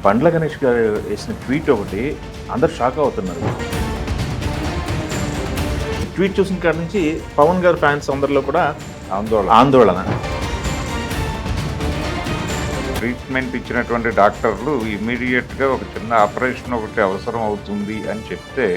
బండ్ల గణేష్ గారు వేసిన ట్వీట్ ఒకటి అందరు షాక్ అవుతున్నారు. ట్వీట్ చూసిన కాడ నుంచి పవన్ గారు ఫ్యాన్స్ అందరిలో కూడా ఆందోళన. ట్రీట్మెంట్ ఇచ్చినటువంటి డాక్టర్లు ఇమ్మీడియట్గా ఒక చిన్న ఆపరేషన్ ఒకటి అవసరం అవుతుంది అని చెప్తే,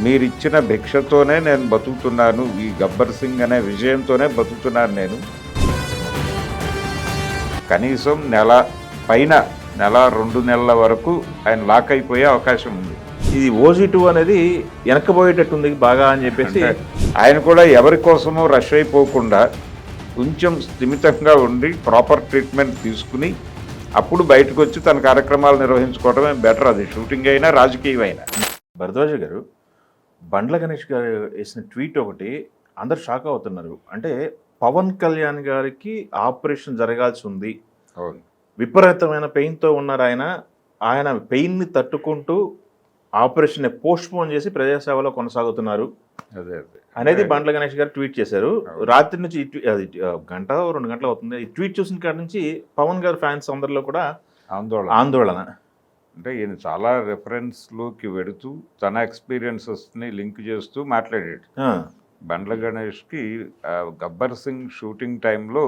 మీరిచ్చిన భిక్షతోనే నేను బతుకుతున్నాను, ఈ గబ్బర్ సింగ్ అనే విజయంతోనే బతుకుతున్నాను నేను, కనీసం నెల 2 నెలల వరకు ఆయన లాక్ అయిపోయే అవకాశం ఉంది. ఇది OG2 అనేది వెనక్కిపోయేటట్టుంది బాగా అని చెప్పేసి ఆయన కూడా ఎవరి కోసమో రష్ అయిపోకుండా కొంచెం స్థిమితంగా ఉండి ప్రాపర్ ట్రీట్మెంట్ తీసుకుని అప్పుడు బయటకు వచ్చి తన కార్యక్రమాలు నిర్వహించుకోవడమే బెటర్. అది షూటింగ్ అయినా రాజకీయం అయినా. భరద్వాజ గారు, బండ్ల గణేష్ గారు వేసిన ట్వీట్ ఒకటి అందరు షాక్ అవుతున్నారు. అంటే పవన్ కళ్యాణ్ గారికి ఆపరేషన్ జరగాల్సి ఉంది, విపరీతమైన పెయిన్తో ఉన్నారు ఆయన పెయిన్ని తట్టుకుంటూ ఆపరేషన్ పోస్ట్పోన్ చేసి ప్రజాసేవలో కొనసాగుతున్నారు అనేది బండ్ల గణేష్ గారు ట్వీట్ చేశారు. రాత్రి నుంచి అది 1-2 గంటలు అవుతుంది. ఈ ట్వీట్ చూసిన కాడ నుంచి పవన్ గారు ఫ్యాన్స్ అందరిలో కూడా ఆందోళన. అంటే ఈయన చాలా రెఫరెన్స్లోకి వెడుతూ తన ఎక్స్పీరియన్సెస్ని లింక్ చేస్తూ మాట్లాడాడు. బండ్ల గణేష్కి గబ్బర్ సింగ్ షూటింగ్ టైంలో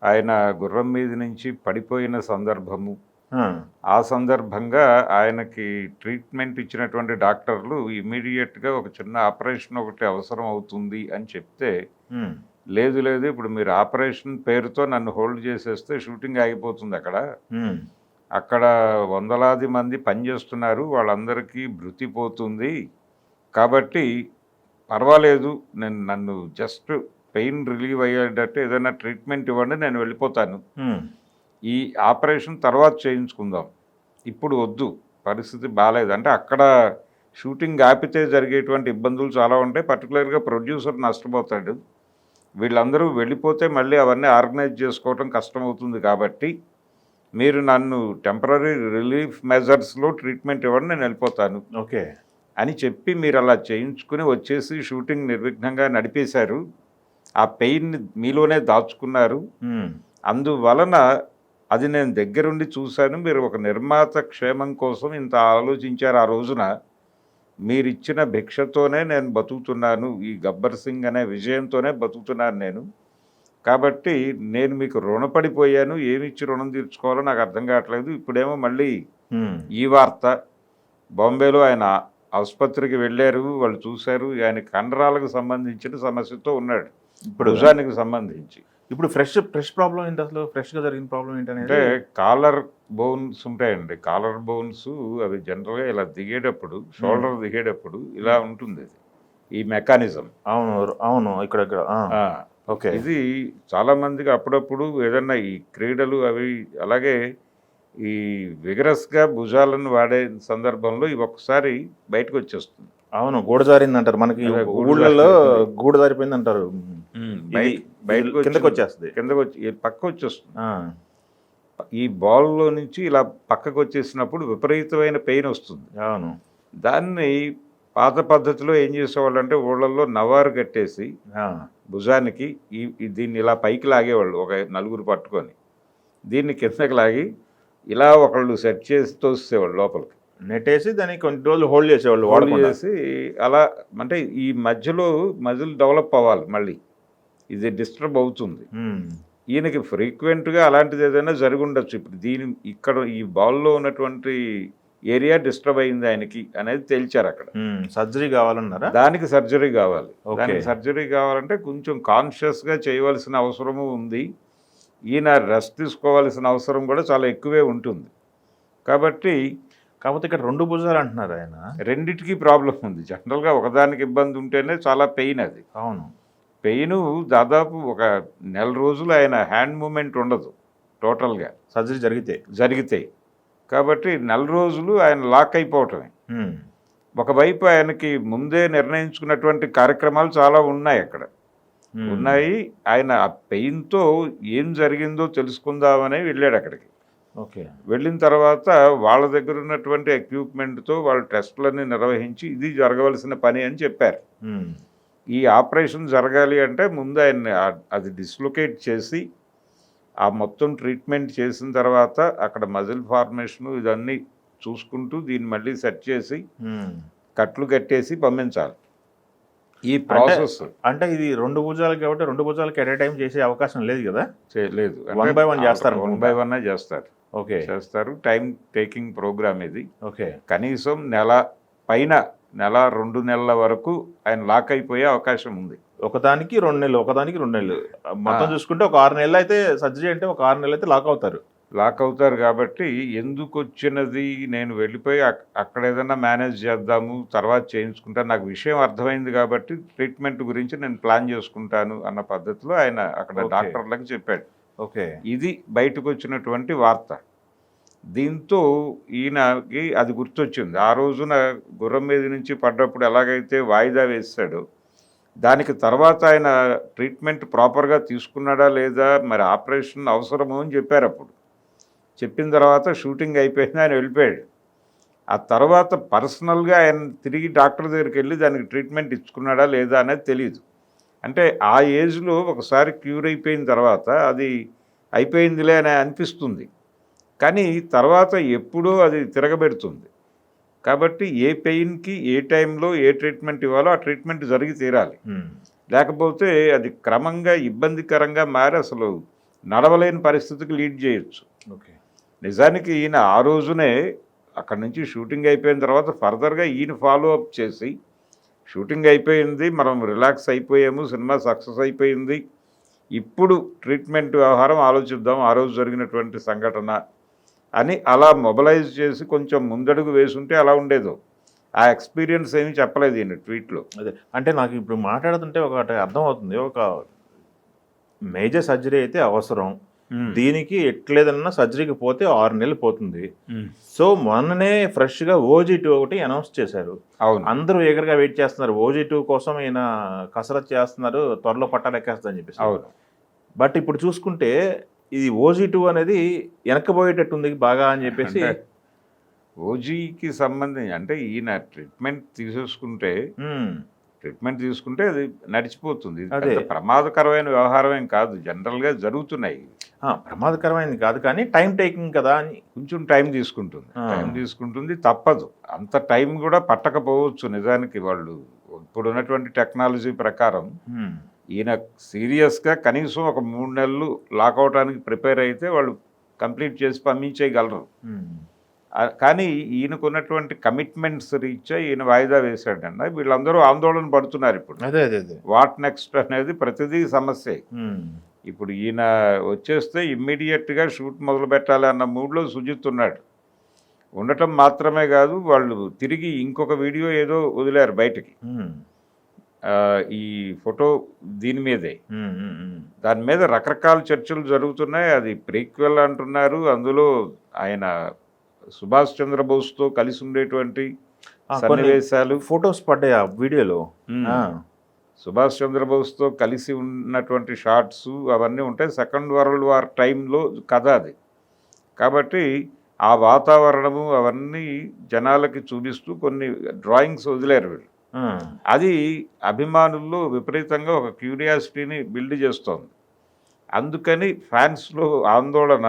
ఆయన గుర్రం మీద నుంచి పడిపోయిన సందర్భము, ఆ సందర్భంగా ఆయనకి ట్రీట్మెంట్ ఇచ్చినటువంటి డాక్టర్లు ఇమ్మీడియట్గా ఒక చిన్న ఆపరేషన్ ఒకటి అవసరం అవుతుంది అని చెప్తే, లేదు ఇప్పుడు మీరు ఆపరేషన్ పేరుతో నన్ను హోల్డ్ చేసేస్తే షూటింగ్ ఆగిపోతుంది, అక్కడ వందలాది మంది పనిచేస్తున్నారు, వాళ్ళందరికీ భృతి పోతుంది, కాబట్టి పర్వాలేదు, నన్ను జస్ట్ పెయిన్ రిలీవ్ అయ్యేటట్టు ఏదైనా ట్రీట్మెంట్ ఇవ్వండి, నేను వెళ్ళిపోతాను, ఈ ఆపరేషన్ తర్వాత చేయించుకుందాం, ఇప్పుడు వద్దు, పరిస్థితి బాగాలేదు అంటే. అక్కడ షూటింగ్ ఆపితే జరిగేటువంటి ఇబ్బందులు చాలా ఉంటాయి. పర్టికులర్గా ప్రొడ్యూసర్ నష్టపోతాడు. వీళ్ళందరూ వెళ్ళిపోతే మళ్ళీ అవన్నీ ఆర్గనైజ్ చేసుకోవటం కష్టమవుతుంది, కాబట్టి మీరు నన్ను టెంపరీ రిలీఫ్ మెజర్స్లో ట్రీట్మెంట్ ఇవ్వండి, నేను వెళ్ళిపోతాను అని చెప్పి మీరు అలా చేయించుకుని వచ్చేసి షూటింగ్ నిర్విఘ్నంగా నడిపేశారు. ఆ పెయిన్ని మీలోనే దాచుకున్నారు. అందువలన అది నేను దగ్గరుండి చూశాను. మీరు ఒక నిర్మాత క్షేమం కోసం ఇంత ఆలోచించారు. ఆ రోజున మీరిచ్చిన భిక్షతోనే నేను బతుకుతున్నాను, ఈ గబ్బర్ సింగ్ అనే విజయంతోనే బతుకుతున్నాను నేను, కాబట్టి నేను మీకు రుణపడిపోయాను, ఏమిచ్చి రుణం తీర్చుకోవాలో నాకు అర్థం కావట్లేదు. ఇప్పుడేమో మళ్ళీ ఈ వార్త, బాంబేలో ఆయన ఆసుపత్రికి వెళ్ళారు, వాళ్ళు చూశారు, ఆయన కండరాలకు సంబంధించిన సమస్యతో ఉన్నాడు, భుజానికి సంబంధించి. ఇప్పుడు ఫ్రెష్ ప్రాబ్లం ఏంటి అసలు? ఫ్రెష్గా జరిగిన ప్రాబ్లం ఏంటంటే కాలర్ బోన్స్ ఉంటాయండి. కాలర్ బోన్స్ అవి జనరల్గా ఇలా దిగేటప్పుడు, షోల్డర్ దిగేటప్పుడు ఇలా ఉంటుంది అది, ఈ మెకానిజం. అవును ఇక్కడ ఇది చాలా మందికి అప్పుడప్పుడు ఏదన్నా ఈ క్రీడలు అవి, అలాగే ఈ విగరస్గా భుజాలను వాడే సందర్భంలో ఇవి ఒక్కసారి బయటకు వచ్చేస్తుంది. అవును, గూడ జారింది అంటారు, మనకి ఊళ్ళలో గూడ జారిపోయింది అంటారు, బయటకు కిందకు వచ్చేస్తుంది, పక్కకు వచ్చేస్తుంది. ఈ బాల్లో నుంచి ఇలా పక్కకు వచ్చేసినప్పుడు విపరీతమైన పెయిన్ వస్తుంది. అవును, దాన్ని పాత పద్ధతిలో ఏం చేసేవాళ్ళు అంటే ఊళ్ళల్లో నవారు కట్టేసి భుజానికి దీన్ని ఇలా పైకి లాగేవాళ్ళు, ఒక 4 పట్టుకొని దీన్ని కిందకి లాగి ఇలా ఒకళ్ళు సెట్ చేసి తోసేవాళ్ళు, లోపలికి నెట్టేసి దాన్ని కొన్ని రోజులు హోల్డ్ చేసేవాళ్ళు చేసి అలా. అంటే ఈ మధ్యలో మజిల్ డెవలప్ అవ్వాలి, మళ్ళీ ఇది డిస్టర్బ్ అవుతుంది. ఈయనకి ఫ్రీక్వెంట్గా అలాంటిది ఏదైనా జరిగి ఉండొచ్చు. ఇప్పుడు ఇక్కడ ఈ బాల్లో ఉన్నటువంటి ఏరియా డిస్టర్బ్ అయింది ఆయనకి అనేది తేల్చారు అక్కడ. సర్జరీ కావాలన్నారా? దానికి సర్జరీ కావాలి. దానికి సర్జరీ కావాలంటే కొంచెం కాన్షియస్గా చేయవలసిన అవసరము ఉంది. ఈయన రెస్ట్ తీసుకోవాల్సిన అవసరం కూడా చాలా ఎక్కువే ఉంటుంది. కాకపోతే ఇక్కడ 2 భుజాలు అంటున్నారు ఆయన. రెండిటికి ప్రాబ్లం ఉంది. జనరల్గా ఒకదానికి ఇబ్బంది ఉంటేనే చాలా పెయిన్ అది. అవును, పెయిన్ దాదాపు ఒక 1 నెల రోజులు ఆయన హ్యాండ్ మూమెంట్ ఉండదు టోటల్గా, సర్జరీ జరిగితే. కాబట్టి 1 నెల రోజులు ఆయన లాక్ అయిపోవటమే. ఒకవైపు ఆయనకి ముందే నిర్ణయించుకున్నటువంటి కార్యక్రమాలు చాలా ఉన్నాయి అక్కడ. ఆయన ఆ పెయిన్తో ఏం జరిగిందో తెలుసుకుందామని వెళ్ళాడు అక్కడికి. వెళ్ళిన తర్వాత వాళ్ళ దగ్గర ఉన్నటువంటి ఎక్విప్మెంట్తో వాళ్ళు టెస్టులన్నీ నిర్వహించి ఇది జరగవలసిన పని అని చెప్పారు. ఈ ఆపరేషన్ జరగాలి అంటే ముందు ఆయన్ని అది డిస్లొకేట్ చేసి ఆ మొత్తం ట్రీట్మెంట్ చేసిన తర్వాత అక్కడ మజిల్ ఫార్మేషన్ ఇదన్నీ చూసుకుంటూ దీన్ని మళ్ళీ సెట్ చేసి కట్లు కట్టేసి పంపించాలి. ఈ ప్రాసెస్ అంటే ఇది 2 భుజాలు కాబట్టి 2 భుజాలకి ఎట్ ఏ టైం చేసే అవకాశం లేదు కదా, లేదు. 1 by 1 చేస్తారు. 1 by 1 చేస్తారు. ఓకే, చేస్తారు. టైం టేకింగ్ ప్రోగ్రామ్ ఇది. ఓకే, కనీసం నెల పైన, నెల 2 నెలల వరకు ఆయన లాక్ అయిపోయే అవకాశం ఉంది. ఒకదానికి 2 నెలలు, ఒకదానికి 2 నెలలు, మొత్తం చూసుకుంటే ఒక 6 నెలలు అయితే సర్జరీ, అంటే ఒక 6 నెలలు అయితే లాక్ అవుతారు. కాబట్టి ఎందుకు వచ్చినది, నేను వెళ్ళిపోయి అక్కడ ఏదైనా మేనేజ్ చేద్దాము, తర్వాత చేయించుకుంటాను, నాకు విషయం అర్థమైంది కాబట్టి ట్రీట్మెంట్ గురించి నేను ప్లాన్ చేసుకుంటాను అన్న పద్ధతిలో ఆయన అక్కడ డాక్టర్లకు చెప్పాడు. ఓకే, ఇది బయటకు వచ్చినటువంటి వార్త. దీంతో ఈయనకి అది గుర్తొచ్చింది. ఆ రోజున గుర్రం మీద నుంచి పడ్డప్పుడు ఎలాగైతే వాయిదా వేస్తాడో, దానికి తర్వాత ఆయన ట్రీట్మెంట్ ప్రాపర్గా తీసుకున్నాడా లేదా, మరి ఆపరేషన్ అవసరము అని చెప్పారు. అప్పుడు చెప్పిన తర్వాత షూటింగ్ అయిపోయింది, ఆయన వెళ్ళిపోయాడు. ఆ తర్వాత పర్సనల్గా ఆయన తిరిగి డాక్టర్ దగ్గరికి వెళ్ళి దానికి ట్రీట్మెంట్ ఇచ్చుకున్నాడా లేదా అనేది తెలియదు. అంటే ఆ ఏజ్లో ఒకసారి క్యూర్ అయిపోయిన తర్వాత అది అయిపోయిందిలే అని అనిపిస్తుంది, కానీ తర్వాత ఎప్పుడూ అది తిరగబెడుతుంది. కాబట్టి ఏ పెయిన్కి ఏ టైంలో ఏ ట్రీట్మెంట్ ఇవ్వాలో ఆ ట్రీట్మెంట్ జరిగి తీరాలి. లేకపోతే అది క్రమంగా ఇబ్బందికరంగా మారి అసలు నడవలేని పరిస్థితికి లీడ్ చేయొచ్చు. ఓకే, నిజానికి ఈయన ఆ రోజునే అక్కడి నుంచి షూటింగ్ అయిపోయిన తర్వాత ఫర్దర్గా ఈయన ఫాలో అప్ చేసి, షూటింగ్ అయిపోయింది, మనం రిలాక్స్ అయిపోయాము, సినిమా సక్సెస్ అయిపోయింది, ఇప్పుడు ట్రీట్మెంట్ వ్యవహారం ఆలోచిద్దాం, ఆ రోజు జరిగినటువంటి సంఘటన అని అలా మొబలైజ్ చేసి కొంచెం ముందడుగు వేసుంటే అలా ఉండేదో. ఆ ఎక్స్పీరియన్స్ ఏమీ చెప్పలేదు ఈయన ట్వీట్లో. అదే అంటే నాకు ఇప్పుడు మాట్లాడుతుంటే ఒకటి అర్థం అవుతుంది, ఒక మేజర్ సర్జరీ అయితే అవసరం, దీనికి ఎట్లేదన్నా సర్జరీకి పోతే 6 నెలలు పోతుంది. సో మొన్ననే ఫ్రెష్గా OG2 ఒకటి అనౌన్స్ చేశారు. అవును, అందరూ ఎగరగా వెయిట్ చేస్తున్నారు, OG2 కోసం ఈయన కసరత్ చేస్తున్నారు, త్వరలో పట్టాలెక్కేస్తుందని చెప్పేసి. అవును. బట్ ఇప్పుడు చూసుకుంటే ఇది OG2 అనేది వెనక్కిపోయేటట్టుంది బాగా అని చెప్పేసి. ఓజీకి సంబంధించి అంటే ఈయన ట్రీట్మెంట్ తీసుకుంటే అది నడిచిపోతుంది. అదే ప్రమాదకరమైన వ్యవహారం ఏం కాదు, జనరల్గా జరుగుతున్నాయి. ప్రమాదకరమైనది కాదు, కానీ టైం టేకింగ్ కదా అని కొంచెం టైం తీసుకుంటుంది, తప్పదు. అంత టైం కూడా పట్టకపోవచ్చు నిజానికి. వాళ్ళు ఇప్పుడున్నటువంటి టెక్నాలజీ ప్రకారం ఈయన సీరియస్గా కనీసం ఒక 3 నెలలు లాక్ అవడానికి ప్రిపేర్ అయితే వాళ్ళు కంప్లీట్ చేసి పంపించేయగలరు. కానీ ఈయనకున్నటువంటి కమిట్మెంట్స్ రీత్యా ఈయన వాయిదా వేశాడన్న వీళ్ళందరూ ఆందోళన పడుతున్నారు ఇప్పుడు. అదే వాట్ నెక్స్ట్ అనేది ప్రతిదీ సమస్యే. ఇప్పుడు ఈయన వచ్చేస్తే ఇమ్మీడియట్గా షూట్ మొదలు పెట్టాలి అన్న మూడ్లో సుజిత్ ఉన్నాడు. ఉండటం మాత్రమే కాదు, వాళ్ళు తిరిగి ఇంకొక వీడియో ఏదో వదిలారు బయటకి, ఈ ఫోటో దీని మీదే. దాని మీద రకరకాల చర్చలు జరుగుతున్నాయి. అది ప్రీక్వెల్ అంటున్నారు. అందులో ఆయన సుభాష్ చంద్రబోస్తో కలిసి ఉండేటువంటి సన్నివేశాలు, ఫొటోస్ పడ్డాయి ఆ వీడియోలో. సుభాష్ చంద్రబోస్తో కలిసి ఉన్నటువంటి షార్ట్స్ అవన్నీ ఉంటాయి. సెకండ్ వరల్డ్ వార్ టైంలో కథ అది. కాబట్టి ఆ వాతావరణము అవన్నీ జనాలకి చూపిస్తూ కొన్ని డ్రాయింగ్స్ వదిలేరు వీళ్ళు. అది అభిమానుల్లో విపరీతంగా ఒక క్యూరియాసిటీని బిల్డ్ చేస్తోంది. అందుకని ఫ్యాన్స్లో ఆందోళన,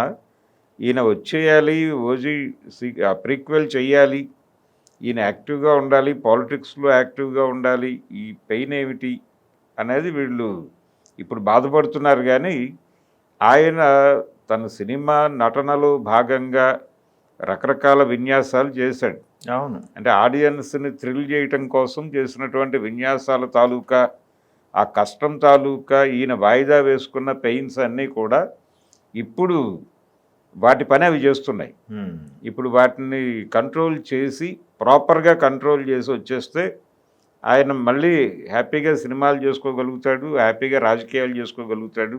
ఈయన వచ్చేయాలి, ఓజీ ప్రీక్వెల్ చెయ్యాలి, ఈయన యాక్టివ్గా ఉండాలి, పాలిటిక్స్లో యాక్టివ్గా ఉండాలి, ఈ పెయిన్ ఏమిటి అనేది వీళ్ళు ఇప్పుడు బాధపడుతున్నారు. కానీ ఆయన తన సినిమా నటనలో భాగంగా రకరకాల విన్యాసాలు చేశాడు. అవును, అంటే ఆడియన్స్ని థ్రిల్ చేయటం కోసం చేసినటువంటి విన్యాసాల తాలూకా, ఆ కష్టం తాలూకా, ఈయన వాయిదా వేసుకున్న పెయిన్స్ అన్నీ కూడా ఇప్పుడు వాటి పని అవి చేస్తున్నాయి. ఇప్పుడు వాటిని కంట్రోల్ చేసి ప్రాపర్గా కంట్రోల్ చేసి వచ్చేస్తే ఆయన మళ్ళీ హ్యాపీగా సినిమాలు చేసుకోగలుగుతాడు, హ్యాపీగా రాజకీయాలు చేసుకోగలుగుతాడు.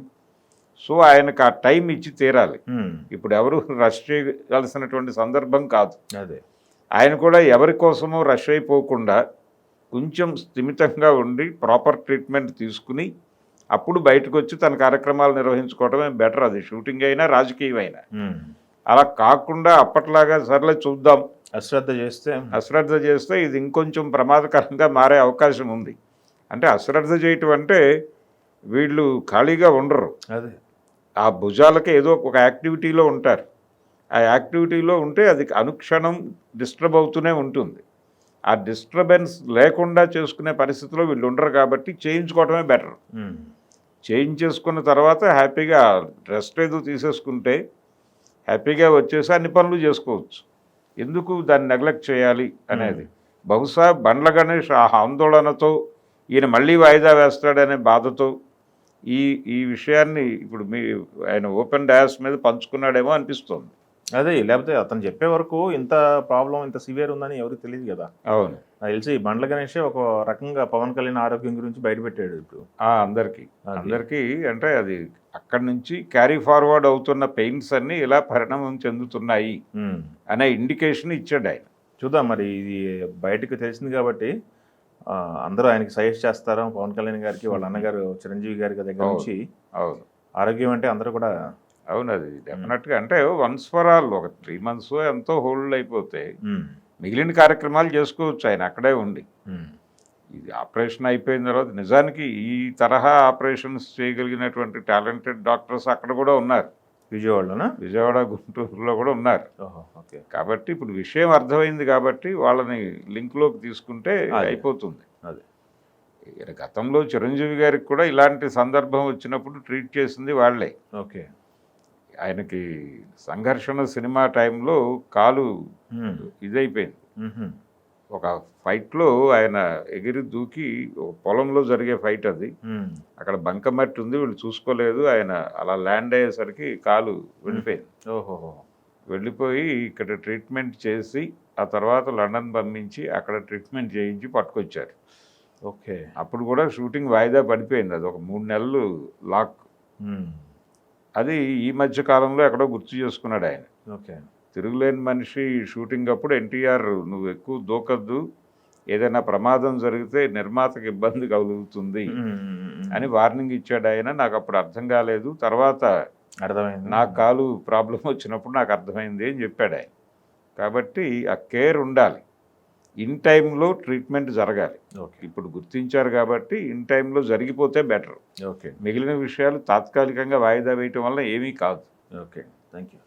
సో ఆయనకు ఆ టైం ఇచ్చి తీరాలి. ఇప్పుడు ఎవరు రష్ చేయవలసినటువంటి సందర్భం కాదు. అదే ఆయన కూడా ఎవరి కోసమో రష్ అయిపోకుండా కొంచెం స్థిమితంగా ఉండి ప్రాపర్ ట్రీట్మెంట్ తీసుకుని అప్పుడు బయటకు వచ్చి తన కార్యక్రమాలు నిర్వహించుకోవడమే బెటర్. అది షూటింగ్ అయినా రాజకీయం అయినా. అలా కాకుండా అప్పట్లాగా సర్లే చూద్దాం అశ్రద్ధ చేస్తే ఇది ఇంకొంచెం ప్రమాదకరంగా మారే అవకాశం ఉంది. అంటే అశ్రద్ధ చేయటం అంటే వీళ్ళు ఖాళీగా ఉండరు. అదే ఆ భుజాలకి ఏదో ఒక యాక్టివిటీలో ఉంటారు. ఆ యాక్టివిటీలో ఉంటే అది అనుక్షణం డిస్టర్బ్ అవుతూనే ఉంటుంది. ఆ డిస్టర్బెన్స్ లేకుండా చేసుకునే పరిస్థితిలో వీళ్ళు ఉండరు కాబట్టి చేయించుకోవడమే బెటర్. చేయించేసుకున్న తర్వాత హ్యాపీగా రెస్ట్ ఏదో తీసేసుకుంటే హ్యాపీగా వచ్చేసి అన్ని పనులు చేసుకోవచ్చు. ఎందుకు దాన్ని నెగ్లెక్ట్ చేయాలి అనేది. బహుశా బండ్ల గణేష్ ఆ ఆందోళనతో ఈయన మళ్ళీ వాయిదా వేస్తాడనే బాధతో ఈ ఈ విషయాన్ని ఇప్పుడు ఆయన ఓపెన్ డయాస్ మీద పంచుకున్నాడేమో అనిపిస్తుంది. అదే, లేకపోతే అతను చెప్పే వరకు ఇంత ప్రాబ్లం ఇంత సివియర్ ఉందని ఎవరికి తెలియదు కదా. అవును, నాకు తెలిసి బండ్ల గణేషే ఒక రకంగా పవన్ కళ్యాణ్ ఆరోగ్యం గురించి బయటపెట్టాడు ఇప్పుడు. అందరికీ అంటే అది అక్కడి నుంచి క్యారీ ఫార్వర్డ్ అవుతున్న పెయిన్స్ అన్నీ ఇలా పరిణామం చెందుతున్నాయి అనే ఇండికేషన్ ఇచ్చాడు ఆయన. చూద్దాం మరి, ఇది బయటకు తెలిసింది కాబట్టి అందరూ ఆయనకి సజెస్ట్ చేస్తారా పవన్ కళ్యాణ్ గారికి, వాళ్ళ అన్నగారు చిరంజీవి గారి దగ్గర నుంచి. అవును, ఆరోగ్యం అంటే అందరూ కూడా. అవును, అది డెఫినెట్గా అంటే వన్స్ ఫర్ ఆల్ ఒక 3 months ఎంతో హోల్డ్ అయిపోతే మిగిలిన కార్యక్రమాలు చేసుకోవచ్చు ఆయన అక్కడే ఉండి. ఇది ఆపరేషన్ అయిపోయిన తర్వాత నిజానికి ఈ తరహా ఆపరేషన్స్ చేయగలిగినటువంటి టాలెంటెడ్ డాక్టర్స్ అక్కడ కూడా ఉన్నారు. విజయవాడ గుంటూరులో కూడా ఉన్నారు. ఓకే. కాబట్టి ఇప్పుడు విషయం అర్థమైంది కాబట్టి వాళ్ళని లింక్లోకి తీసుకుంటే అయిపోతుంది. అదే గతంలో చిరంజీవి గారికి కూడా ఇలాంటి సందర్భం వచ్చినప్పుడు ట్రీట్ చేసింది వాళ్ళే. ఓకే. ఆయనకి సంఘర్షణ సినిమా టైంలో కాలు ఇదైపోయింది. ఒక ఫైట్లో ఆయన ఎగిరి దూకి పొలంలో జరిగే ఫైట్ అది. అక్కడ బంకమట్టి ఉంది, వీళ్ళు చూసుకోలేదు. ఆయన అలా ల్యాండ్ అయ్యేసరికి కాలు వెళ్ళిపోయింది. వెళ్ళిపోయి ఇక్కడ ట్రీట్మెంట్ చేసి ఆ తర్వాత లండన్ పంపించి అక్కడ ట్రీట్మెంట్ చేయించి పట్టుకొచ్చారు. ఓకే. అప్పుడు కూడా షూటింగ్ వాయిదా పడిపోయింది. అది ఒక 3 నెలలు లాక్. అది ఈ మధ్య కాలంలో ఎక్కడో గుర్తు చేసుకున్నాడు ఆయన. ఓకే. తిరుగులేని మనిషి షూటింగ్ అప్పుడు ఎన్టీఆర్ నువ్వు ఎక్కువ దూకద్దు, ఏదైనా ప్రమాదం జరిగితే నిర్మాతకు ఇబ్బంది కలుగుతుంది అని వార్నింగ్ ఇచ్చాడు ఆయన. నాకు అప్పుడు అర్థం కాలేదు, తర్వాత అర్థమైంది, నాకు కాలు ప్రాబ్లం వచ్చినప్పుడు నాకు అర్థమైంది అని చెప్పాడు ఆయన. కాబట్టి ఆ కేర్ ఉండాలి, ఇన్ టైంలో ట్రీట్మెంట్ జరగాలి. ఇప్పుడు గుర్తించారు కాబట్టి ఇన్ టైంలో జరిగిపోతే బెటర్. ఓకే. మిగిలిన విషయాలు తాత్కాలికంగా వాయిదా వేయటం వల్ల ఏమీ కాదు. Okay, thank you.